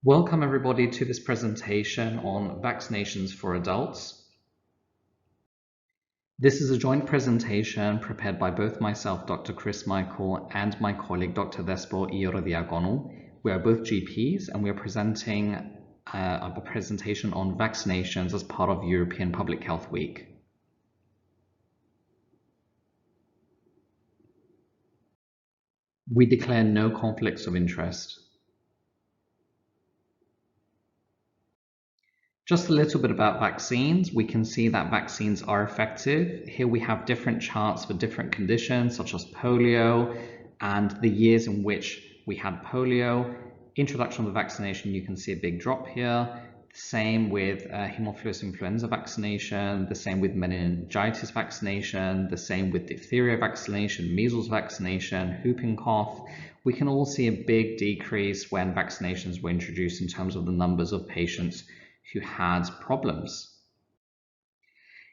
Welcome everybody to this presentation on vaccinations for adults. This is a joint presentation prepared by both myself, Dr. Chris Michael, and my colleague, Dr. Despo Iorodiagonu. We are both GPs and we are presenting a presentation on vaccinations as part of European Public Health Week. We declare no conflicts of interest. Just a little bit about vaccines. We can see that vaccines are effective. Here we have different charts for different conditions such as polio and the years in which we had polio. Introduction of the vaccination, you can see a big drop here. The same with Haemophilus influenza vaccination, the same with meningitis vaccination, the same with diphtheria vaccination, measles vaccination, whooping cough. We can all see a big decrease when vaccinations were introduced in terms of the numbers of patients who had problems.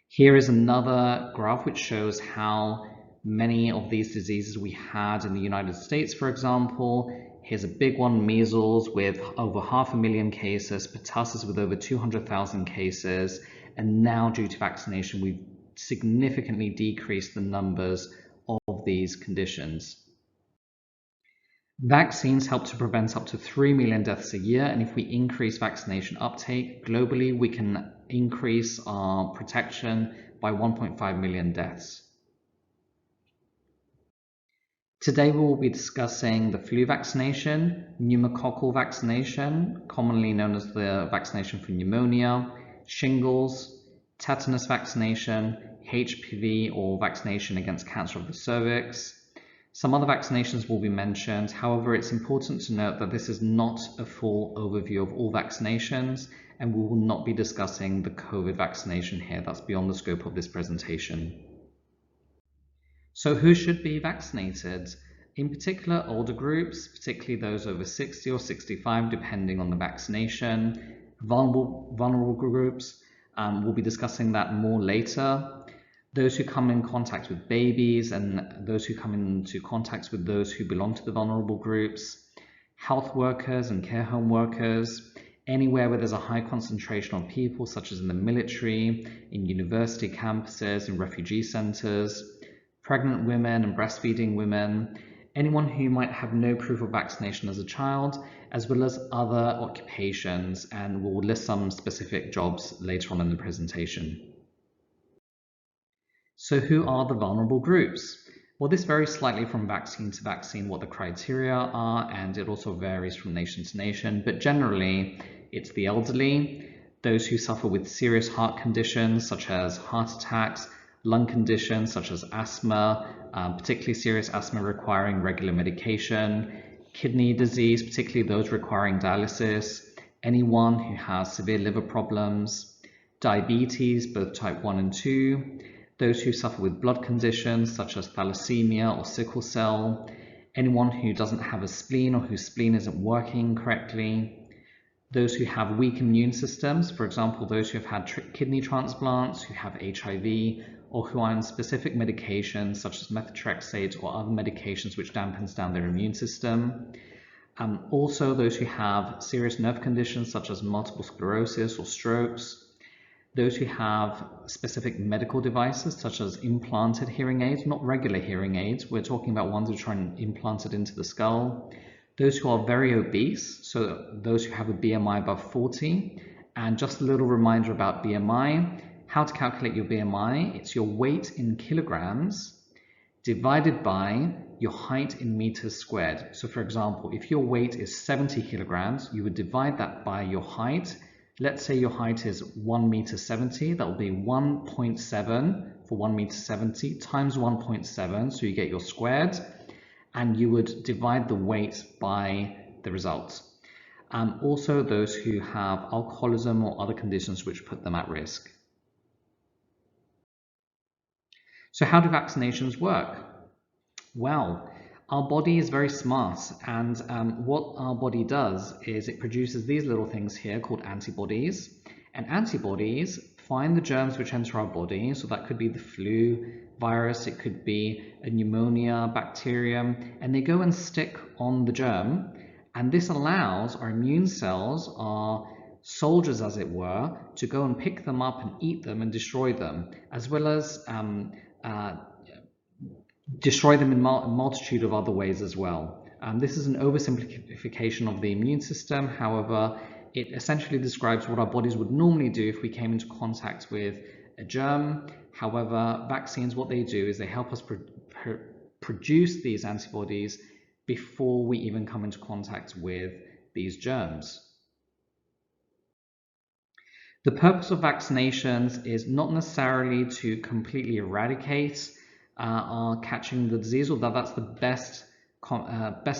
Here is another graph which shows how many of these diseases we had in the United States, for example. Here's a big one, measles, with over 500,000 cases, pertussis with over 200,000 cases, and now due to vaccination, we've significantly decreased the numbers of these conditions. Vaccines help to prevent up to 3 million deaths a year, and if we increase vaccination uptake globally, we can increase our protection by 1.5 million deaths. Today we will be discussing the flu vaccination, pneumococcal vaccination, commonly known as the vaccination for pneumonia, shingles, tetanus vaccination, HPV or vaccination against cancer of the cervix. Some other vaccinations will be mentioned. However, it's important to note that this is not a full overview of all vaccinations, and we will not be discussing the COVID vaccination here. That's beyond the scope of this presentation. So who should be vaccinated? In particular, older groups, particularly those over 60 or 65, depending on the vaccination. Vulnerable groups, we'll be discussing that more later. Those who come in contact with babies and those who come into contact with those who belong to the vulnerable groups, health workers and care home workers, anywhere where there's a high concentration of people, such as in the military, in university campuses, in refugee centers, pregnant women and breastfeeding women, anyone who might have no proof of vaccination as a child, as well as other occupations, and we'll list some specific jobs later on in the presentation. So who are the vulnerable groups? Well, this varies slightly from vaccine to vaccine what the criteria are, and it also varies from nation to nation, but generally it's the elderly, those who suffer with serious heart conditions such as heart attacks, lung conditions such as asthma, particularly serious asthma requiring regular medication, kidney disease, particularly those requiring dialysis, anyone who has severe liver problems, diabetes, both type 1 and 2, those who suffer with blood conditions such as thalassemia or sickle cell, anyone who doesn't have a spleen or whose spleen isn't working correctly, those who have weak immune systems, for example, those who have had kidney transplants, who have HIV, or who are on specific medications such as methotrexate or other medications which dampens down their immune system. Also, those who have serious nerve conditions such as multiple sclerosis or strokes, those who have specific medical devices such as implanted hearing aids, not regular hearing aids, we're talking about ones which are implanted into the skull, those who are very obese, so those who have a BMI above 40, and just a little reminder about BMI, how to calculate your BMI, it's your weight in kilograms divided by your height in meters squared. So for example, if your weight is 70 kilograms, you would divide that by your height. Let's say your height is 1 meter 70, that will be 1.7 for 1 meter 70 times 1.7, so you get your squared, and you would divide the weight by the result. Also those who have alcoholism or other conditions which put them at risk. So how do vaccinations work? Well, our body is very smart, and what our body does is it produces these little things here called antibodies, and antibodies find the germs which enter our body, so that could be the flu virus, it could be a pneumonia bacterium, and they go and stick on the germ, And this allows our immune cells, our soldiers as it were, to go and pick them up and eat them and destroy them, as well as destroy them in a multitude of other ways as well. This is an oversimplification of the immune system. However, it essentially describes what our bodies would normally do if we came into contact with a germ. However, vaccines, what they do is they help us produce these antibodies before we even come into contact with these germs. The purpose of vaccinations is not necessarily to completely eradicate our catching the disease, although that's the best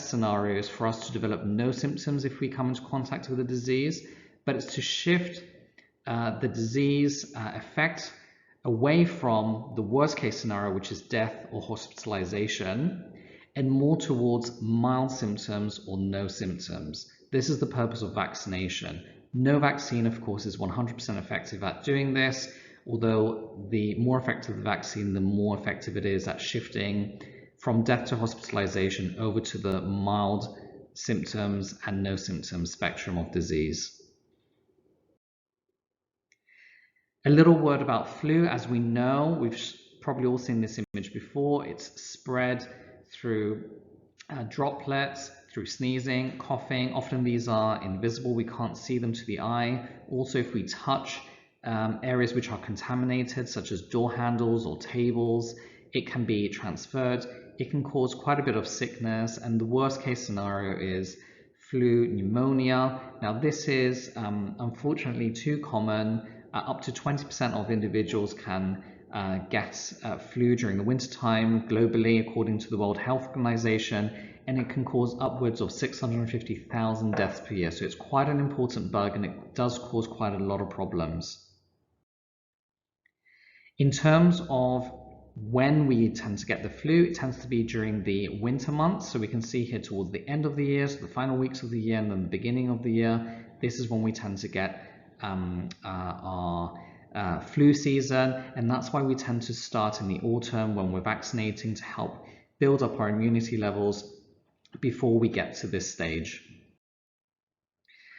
scenario is for us to develop no symptoms if we come into contact with the disease, but it's to shift the disease effect away from the worst case scenario, which is death or hospitalization, and more towards mild symptoms or no symptoms. This is the purpose of vaccination. No vaccine, of course, is 100% effective at doing this, although the more effective the vaccine, the more effective it is at shifting from death to hospitalization over to the mild symptoms and no symptoms spectrum of disease. A little word about flu. As we know, we've probably all seen this image before. It's spread through droplets, through sneezing, coughing. Often these are invisible. We can't see them to the eye. Also, if we touch areas which are contaminated, such as door handles or tables, it can be transferred. It can cause quite a bit of sickness, and the worst case scenario is flu pneumonia. Now, this is unfortunately too common. Up to 20% of individuals can get flu during the wintertime globally, according to the World Health Organization, and it can cause upwards of 650,000 deaths per year. So it's quite an important bug, and it does cause quite a lot of problems. In terms of when we tend to get the flu, it tends to be during the winter months. So we can see here towards the end of the year, so the final weeks of the year and then the beginning of the year. This is when we tend to get our flu season, and that's why we tend to start in the autumn when we're vaccinating to help build up our immunity levels before we get to this stage.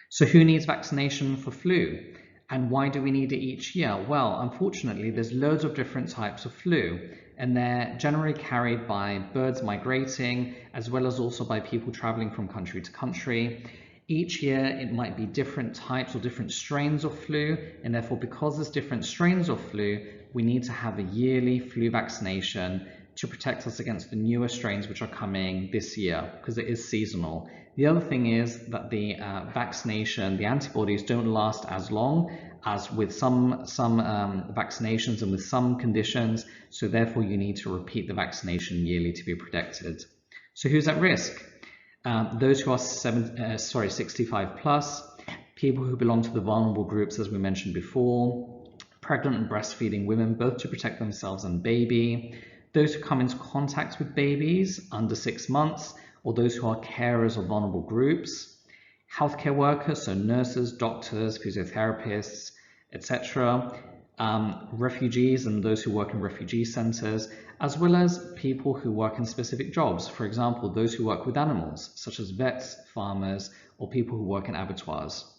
So who needs vaccination for flu? And why do we need it each year? Well, unfortunately, there's loads of different types of flu, and they're generally carried by birds migrating, as well as also by people traveling from country to country. Each year, it might be different types or different strains of flu, and therefore, because there's different strains of flu, we need to have a yearly flu vaccination to protect us against the newer strains which are coming this year, because it is seasonal. The other thing is that the vaccination, the antibodies don't last as long as with some vaccinations and with some conditions, so therefore you need to repeat the vaccination yearly to be protected. So who's at risk? Those who are 65 plus, people who belong to the vulnerable groups, as we mentioned before, pregnant and breastfeeding women, both to protect themselves and baby, those who come into contact with babies under 6 months, or those who are carers of vulnerable groups, healthcare workers, so nurses, doctors, physiotherapists, etc., refugees and those who work in refugee centers, as well as people who work in specific jobs. For example, those who work with animals, such as vets, farmers, or people who work in abattoirs.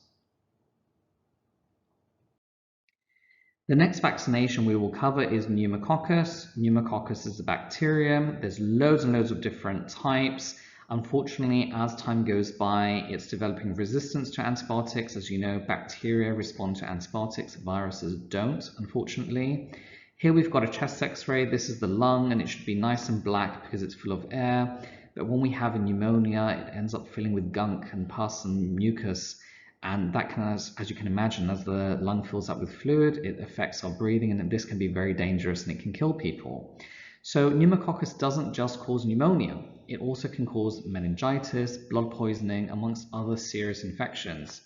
The next vaccination we will cover is pneumococcus. Pneumococcus is a bacterium. There's loads and loads of different types. Unfortunately, as time goes by, it's developing resistance to antibiotics. As you know, bacteria respond to antibiotics, viruses don't, unfortunately. Here we've got a chest x-ray. This is the lung, and it should be nice and black because it's full of air. But when we have a pneumonia, it ends up filling with gunk and pus and mucus. And that can, as you can imagine, as the lung fills up with fluid, it affects our breathing, and this can be very dangerous and it can kill people. So pneumococcus doesn't just cause pneumonia. It also can cause meningitis, blood poisoning, amongst other serious infections.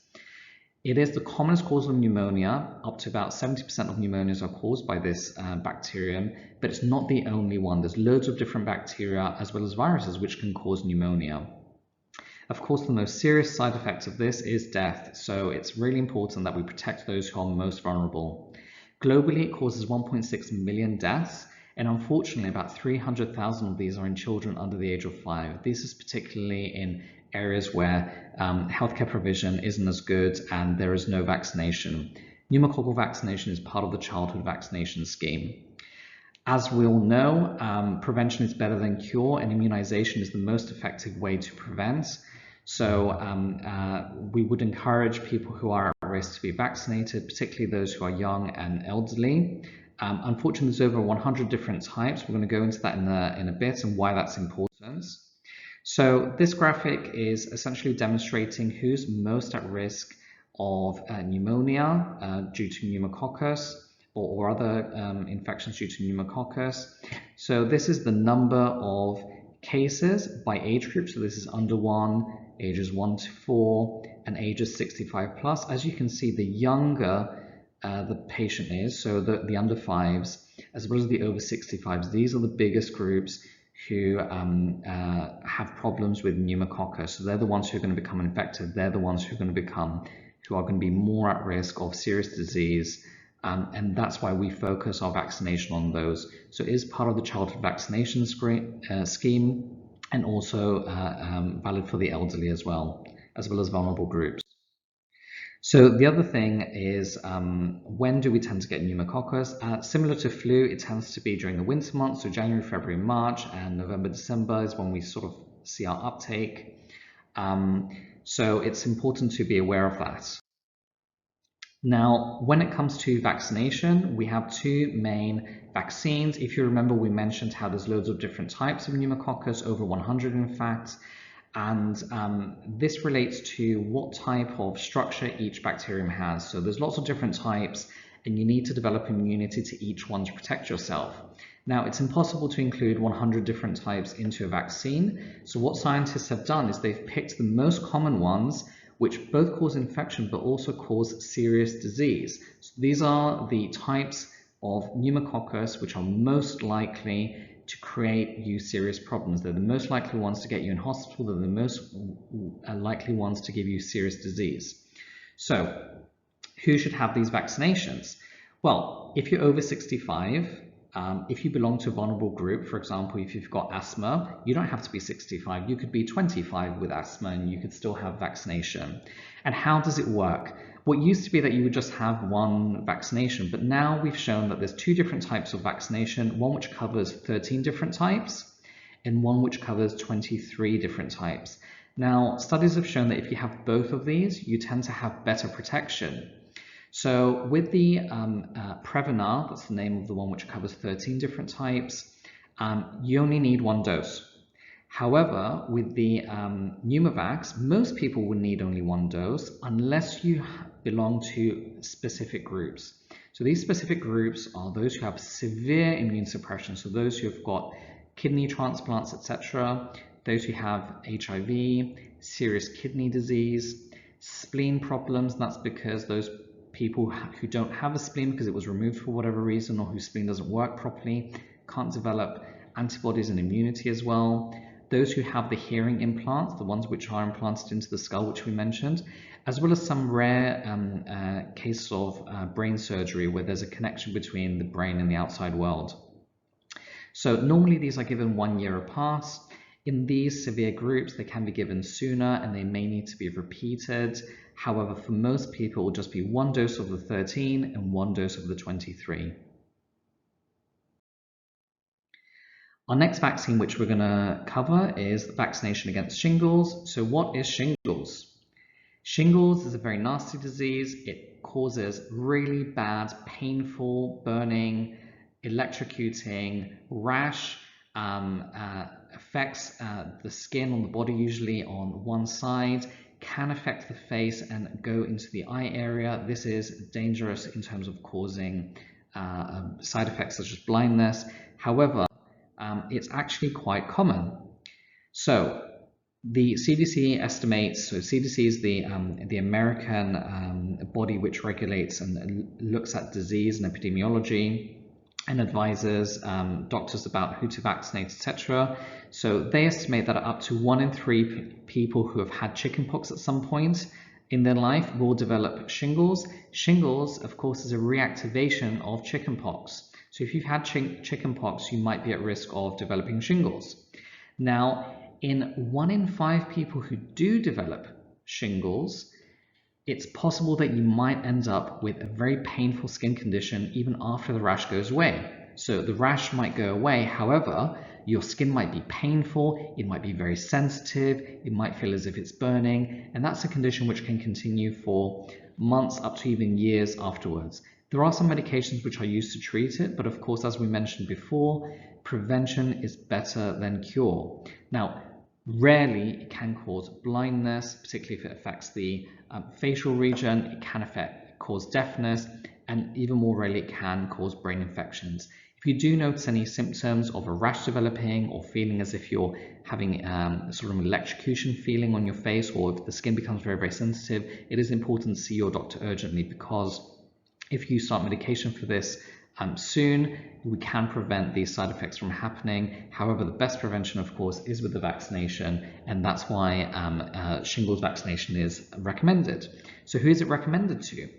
It is the commonest cause of pneumonia. Up to about 70% of pneumonias are caused by this bacterium, but it's not the only one. There's loads of different bacteria as well as viruses which can cause pneumonia. Of course, the most serious side effect of this is death, so it's really important that we protect those who are most vulnerable. Globally, it causes 1.6 million deaths, and unfortunately, about 300,000 of these are in children under the age of 5. This is particularly in areas where healthcare provision isn't as good and there is no vaccination. Pneumococcal vaccination is part of the childhood vaccination scheme. As we all know, prevention is better than cure, and immunization is the most effective way to prevent. So we would encourage people who are at risk to be vaccinated, particularly those who are young and elderly. Unfortunately, there's over 100 different types. We're going to go into that in a bit and why that's important. So this graphic is essentially demonstrating who's most at risk of pneumonia due to pneumococcus or other infections due to pneumococcus. So this is the number of cases by age group. So this is under 1, ages 1 to 4, and ages 65 plus. As you can see, the younger the patient is, so the under 5s, as well as the over 65s, these are the biggest groups who have problems with pneumococcus. So they're the ones who are going to become infected. They're the ones who are going to be more at risk of serious disease. And that's why we focus our vaccination on those. So it is part of the childhood vaccination scheme, and also valid for the elderly as well as vulnerable groups. So the other thing is, when do we tend to get pneumococcus? Similar to flu, it tends to be during the winter months, so January, February, March, and November, December is when we sort of see our uptake. So it's important to be aware of that. Now, when it comes to vaccination, we have 2 main vaccines. If you remember, we mentioned how there's loads of different types of pneumococcus, over 100 in fact. And this relates to what type of structure each bacterium has. So there's lots of different types, and you need to develop immunity to each one to protect yourself. Now, it's impossible to include 100 different types into a vaccine. So what scientists have done is they've picked the most common ones, which both cause infection but also cause serious disease. So these are the types of pneumococcus which are most likely to create you serious problems. They're the most likely ones to get you in hospital. They're the most likely ones to give you serious disease. So who should have these vaccinations? Well, if you're over 65, if you belong to a vulnerable group, for example, if you've got asthma, you don't have to be 65. You could be 25 with asthma and you could still have vaccination. And how does it work? What used to be that you would just have one vaccination, but now we've shown that there's 2 different types of vaccination, one which covers 13 different types and one which covers 23 different types. Now, studies have shown that if you have both of these, you tend to have better protection. So with the Prevnar, that's the name of the one which covers 13 different types, you only need 1 dose. However, with the Pneumovax, most people will need only 1 dose unless you belong to specific groups. So these specific groups are those who have severe immune suppression, so those who have got kidney transplants, etc., those who have HIV, serious kidney disease, spleen problems, and that's because those people who don't have a spleen because it was removed for whatever reason, or whose spleen doesn't work properly, can't develop antibodies and immunity as well. Those who have the hearing implants, the ones which are implanted into the skull, which we mentioned, as well as some rare cases of brain surgery where there's a connection between the brain and the outside world. So normally these are given 1 year apart. In these severe groups, they can be given sooner and they may need to be repeated. However, for most people, it will just be 1 dose of the 13 and 1 dose of the 23. Our next vaccine which we're going to cover is vaccination against shingles. So what is shingles? Shingles is a very nasty disease. It causes really bad, painful, burning, electrocuting rash, affects the skin on the body, usually on one side, can affect the face and go into the eye area. This is dangerous in terms of causing side effects such as blindness. However, it's actually quite common. So the CDC estimates, so CDC is the American body which regulates and looks at disease and epidemiology and advises doctors about who to vaccinate, etc. So they estimate that up to 1 in 3 people who have had chickenpox at some point in their life will develop shingles. Shingles, of course, is a reactivation of chickenpox. So if you've had chickenpox, you might be at risk of developing shingles. Now, in 1 in 5 people who do develop shingles, it's possible that you might end up with a very painful skin condition even after the rash goes away. So the rash might go away, however, your skin might be painful, it might be very sensitive, it might feel as if it's burning, and that's a condition which can continue for months up to even years afterwards. There are some medications which are used to treat it, but of course, as we mentioned before, prevention is better than cure. Now, rarely it can cause blindness, particularly if it affects the facial region. It can cause deafness, and even more rarely it can cause brain infections. If you do notice any symptoms of a rash developing or feeling as if you're having sort of an electrocution feeling on your face, or if the skin becomes very, very sensitive, it is important to see your doctor urgently, because if you start medication for this soon, we can prevent these side effects from happening. However, the best prevention, of course, is with the vaccination, and that's why shingles vaccination is recommended. So who is it recommended to?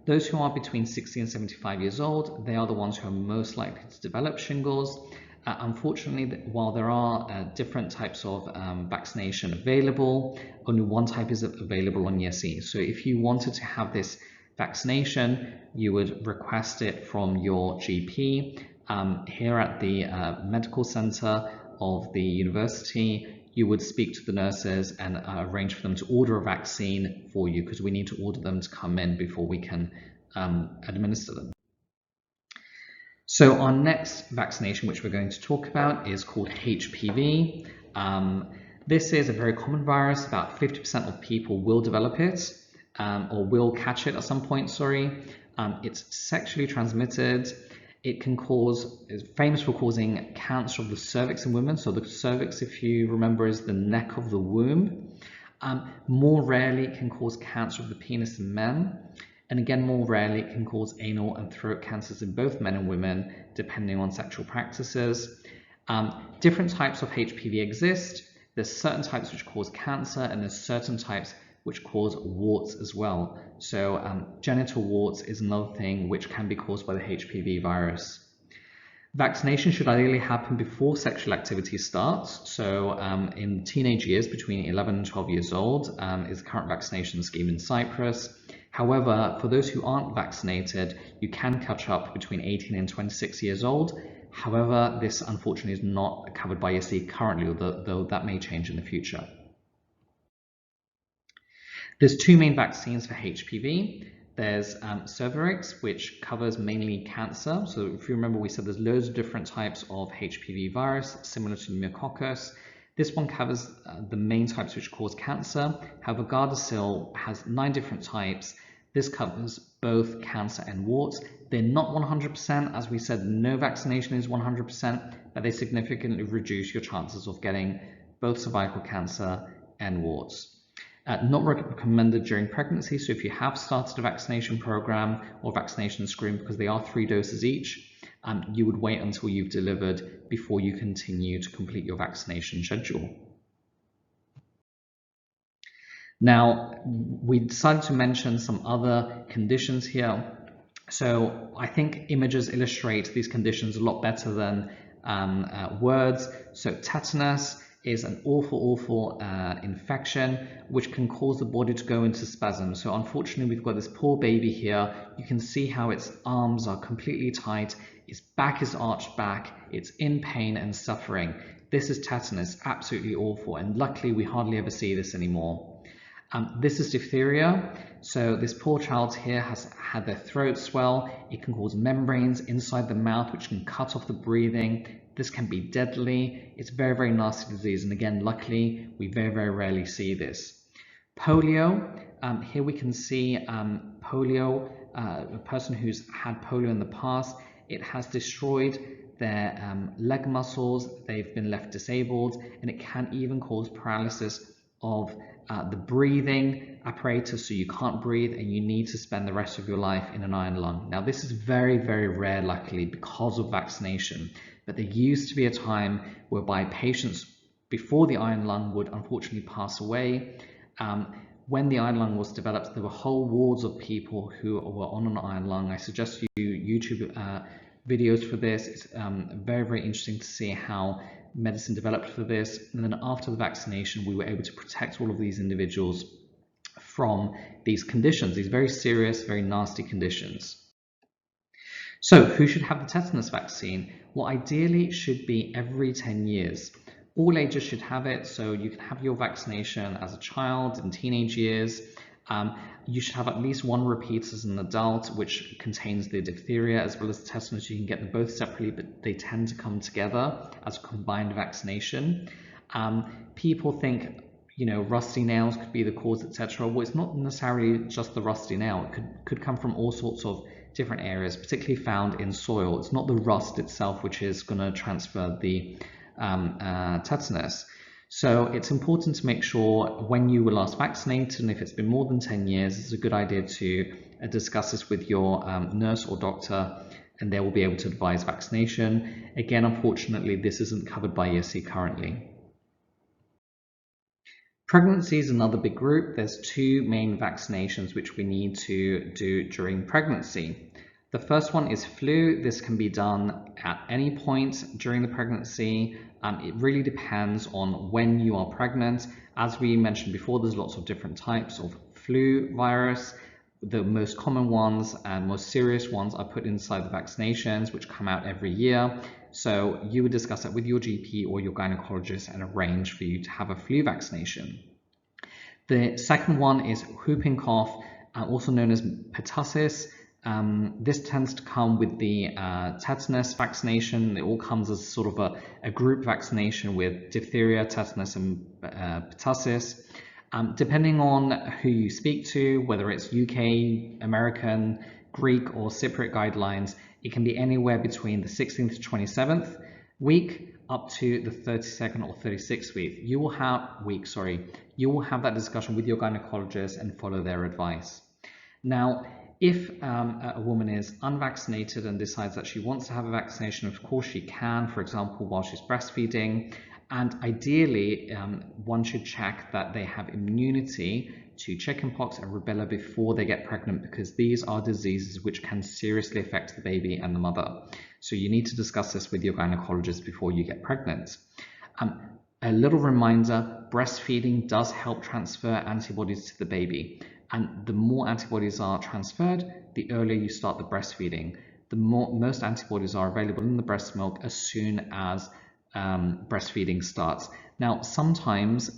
Those who are between 60 and 75 years old, they are the ones who are most likely to develop shingles. Unfortunately, while there are different types of vaccination available, only one type is available on Year C. So if you wanted to have this vaccination, you would request it from your GP. Here at the medical center of the university, you would speak to the nurses and arrange for them to order a vaccine for you, because we need to order them to come in before we can administer them. So our next vaccination, which we're going to talk about, is called HPV. This is a very common virus. About 50% of people will develop it, or will catch it at some point, It's sexually transmitted. It can is famous for causing cancer of the cervix in women. So the cervix, if you remember, is the neck of the womb. More rarely, it can cause cancer of the penis in men. And again, more rarely, it can cause anal and throat cancers in both men and women, depending on sexual practices. Different types of HPV exist. There's certain types which cause cancer, and there's certain types which cause warts as well. So genital warts is another thing which can be caused by the HPV virus. Vaccination should ideally happen before sexual activity starts. So in teenage years, between 11 and 12 years old, is the current vaccination scheme in Cyprus. However, for those who aren't vaccinated, you can catch up between 18 and 26 years old. However, this unfortunately is not covered by ESC currently, though that may change in the future. There's two main vaccines for HPV. There's Cervarix, which covers mainly cancer. So if you remember, we said there's loads of different types of HPV virus, similar to Pneumococcus. This one covers the main types which cause cancer. However, Gardasil has 9 different types. This covers both cancer and warts. They're not 100%. As we said, no vaccination is 100%, but they significantly reduce your chances of getting both cervical cancer and warts. Not recommended during pregnancy, so if you have started a vaccination program or vaccination screen, because they are 3 doses each, you would wait until you've delivered before you continue to complete your vaccination schedule. Now, we decided to mention some other conditions here. So I think images illustrate these conditions a lot better than words. So tetanus is an awful infection which can cause the body to go into spasm. So unfortunately, we've got this poor baby here. You can see how its arms are completely tight, its back is arched back, it's in pain and suffering. This is tetanus, absolutely awful, and luckily we hardly ever see this anymore. This is diphtheria. So this poor child here has had their throat swell. It can cause membranes inside the mouth which can cut off the breathing. This can be deadly. It's a very, very nasty disease, and again, luckily, we very, very rarely see this. Polio, here we can see polio, a person who's had polio in the past. It has destroyed their leg muscles, they've been left disabled, and it can even cause paralysis of the breathing apparatus, so you can't breathe and you need to spend the rest of your life in an iron lung. Now, this is very, very rare, luckily, because of vaccination. But there used to be a time whereby patients before the iron lung would unfortunately pass away. When the iron lung was developed, there were whole wards of people who were on an iron lung. I suggest you YouTube videos for this. It's very, very interesting to see how medicine developed for this. And then after the vaccination, we were able to protect all of these individuals from these conditions, these very serious, very nasty conditions. So who should have the tetanus vaccine? Well, ideally it should be every 10 years. All ages should have it, so you can have your vaccination as a child in teenage years. You should have at least one repeat as an adult, which contains the diphtheria as well as the tetanus. You can get them both separately, but they tend to come together as a combined vaccination. People think, you know, rusty nails could be the cause, etc. Well, it's not necessarily just the rusty nail. It could come from all sorts of different areas, particularly found in soil. It's not the rust itself which is going to transfer the tetanus. So it's important to make sure when you were last vaccinated, and if it's been more than 10 years, it's a good idea to discuss this with your nurse or doctor, and they will be able to advise vaccination. Again, unfortunately, this isn't covered by ESC currently. Pregnancy is another big group. There's two main vaccinations which we need to do during pregnancy. The first one is flu. This can be done at any point during the pregnancy. It really depends on when you are pregnant. As we mentioned before, there's lots of different types of flu virus. The most common ones and most serious ones are put inside the vaccinations, which come out every year. So you would discuss that with your GP or your gynecologist and arrange for you to have a flu vaccination. The second one is whooping cough, also known as pertussis. This tends to come with the tetanus vaccination. It all comes as sort of a group vaccination with diphtheria, tetanus, and pertussis. Depending on who you speak to, whether it's UK, American, Greek, or Cypriot guidelines, it can be anywhere between the 16th to 27th week up to the 32nd or 36th week. You will have that discussion with your gynecologist and follow their advice. Now, if a woman is unvaccinated and decides that she wants to have a vaccination, of course she can, for example, while she's breastfeeding. And ideally, one should check that they have immunity to chickenpox and rubella before they get pregnant, because these are diseases which can seriously affect the baby and the mother. So you need to discuss this with your gynecologist before you get pregnant. A little reminder, breastfeeding does help transfer antibodies to the baby. And the more antibodies are transferred, the earlier you start the breastfeeding. Most antibodies are available in the breast milk as soon as breastfeeding starts. Now, sometimes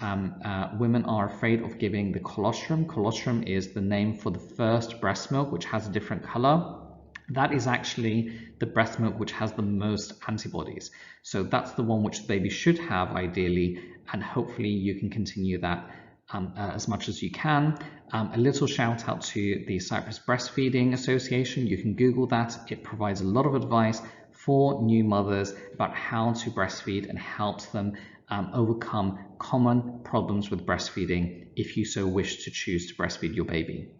women are afraid of giving the colostrum. Colostrum is the name for the first breast milk, which has a different color. That is actually the breast milk which has the most antibodies. So that's the one which the baby should have ideally, and hopefully you can continue that as much as you can. A little shout out to the Cyprus Breastfeeding Association. You can Google that. It provides a lot of advice for new mothers about how to breastfeed and helps them overcome common problems with breastfeeding if you so wish to choose to breastfeed your baby.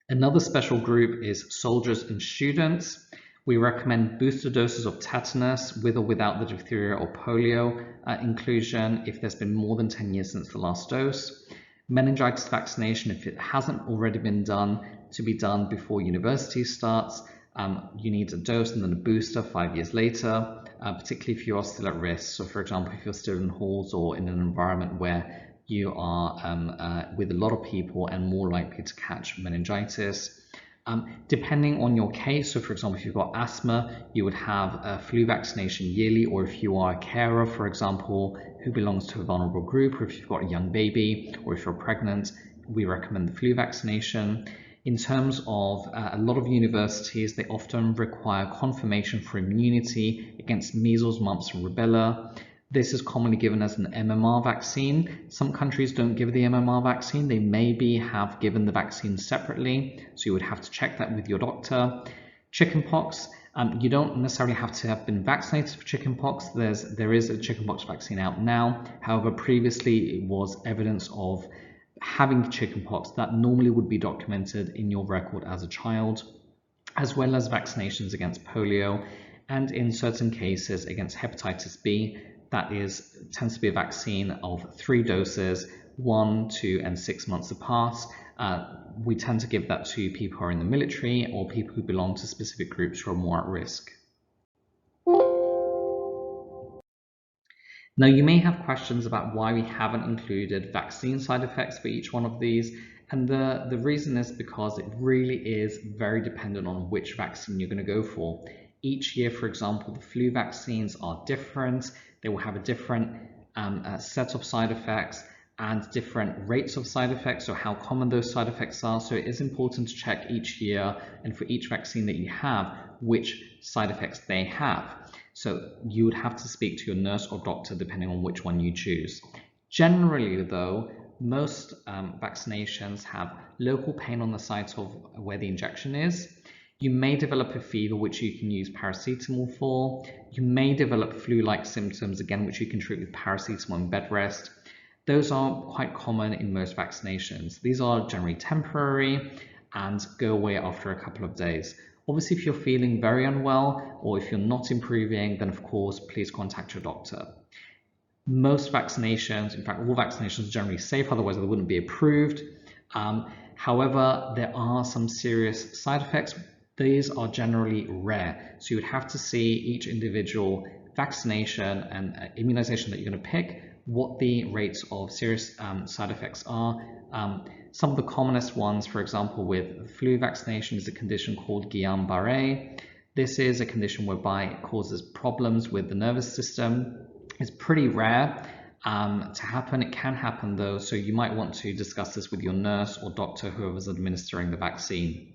Another special group is soldiers and students. We recommend booster doses of tetanus with or without the diphtheria or polio inclusion if there's been more than 10 years since the last dose. Meningitis vaccination, if it hasn't already been done, to be done before university starts. You need a dose and then a booster 5 years later, particularly if you are still at risk. So for example, if you're still in halls or in an environment where you are with a lot of people and more likely to catch meningitis. Depending on your case, so for example, if you've got asthma, you would have a flu vaccination yearly, or if you are a carer, for example, who belongs to a vulnerable group, or if you've got a young baby, or if you're pregnant, we recommend the flu vaccination. In terms of a lot of universities, they often require confirmation for immunity against measles, mumps, and rubella. This is commonly given as an MMR vaccine. Some countries don't give the MMR vaccine. They maybe have given the vaccine separately, so you would have to check that with your doctor. Chickenpox, you don't necessarily have to have been vaccinated for chickenpox. There is a chickenpox vaccine out now. However, previously it was evidence of having chickenpox that normally would be documented in your record as a child, as well as vaccinations against polio, and in certain cases against hepatitis B. that tends to be a vaccine of 3 doses, 1, 2, and 6 months apart. We tend to give that to people who are in the military or people who belong to specific groups who are more at risk. Now, you may have questions about why we haven't included vaccine side effects for each one of these, and the reason is because it really is very dependent on which vaccine you're going to go for. Each year, for example, the flu vaccines are different. They will have a different set of side effects and different rates of side effects, so how common those side effects are. So it is important to check each year and for each vaccine that you have, which side effects they have. So you would have to speak to your nurse or doctor depending on which one you choose. Generally though, most vaccinations have local pain on the site of where the injection is. You may develop a fever, which you can use paracetamol for. You may develop flu-like symptoms, again, which you can treat with paracetamol and bed rest. Those are quite common in most vaccinations. These are generally temporary and go away after a couple of days. Obviously, if you're feeling very unwell or if you're not improving, then of course, please contact your doctor. Most vaccinations, in fact, all vaccinations are generally safe, otherwise they wouldn't be approved. However, there are some serious side effects. These are generally rare. So you would have to see each individual vaccination and immunization that you're going to pick, what the rates of serious side effects are. Some of the commonest ones, for example, with flu vaccination is a condition called Guillain-Barré. This is a condition whereby it causes problems with the nervous system. It's pretty rare to happen. It can happen though, so you might want to discuss this with your nurse or doctor, whoever's administering the vaccine.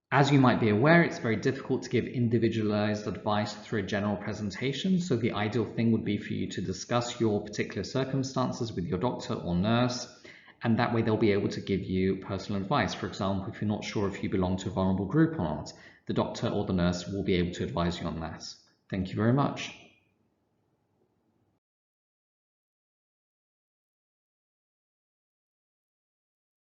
As you might be aware, it's very difficult to give individualized advice through a general presentation, so the ideal thing would be for you to discuss your particular circumstances with your doctor or nurse, and that way they'll be able to give you personal advice. For example, if you're not sure if you belong to a vulnerable group or not, the doctor or the nurse will be able to advise you on that. Thank you very much.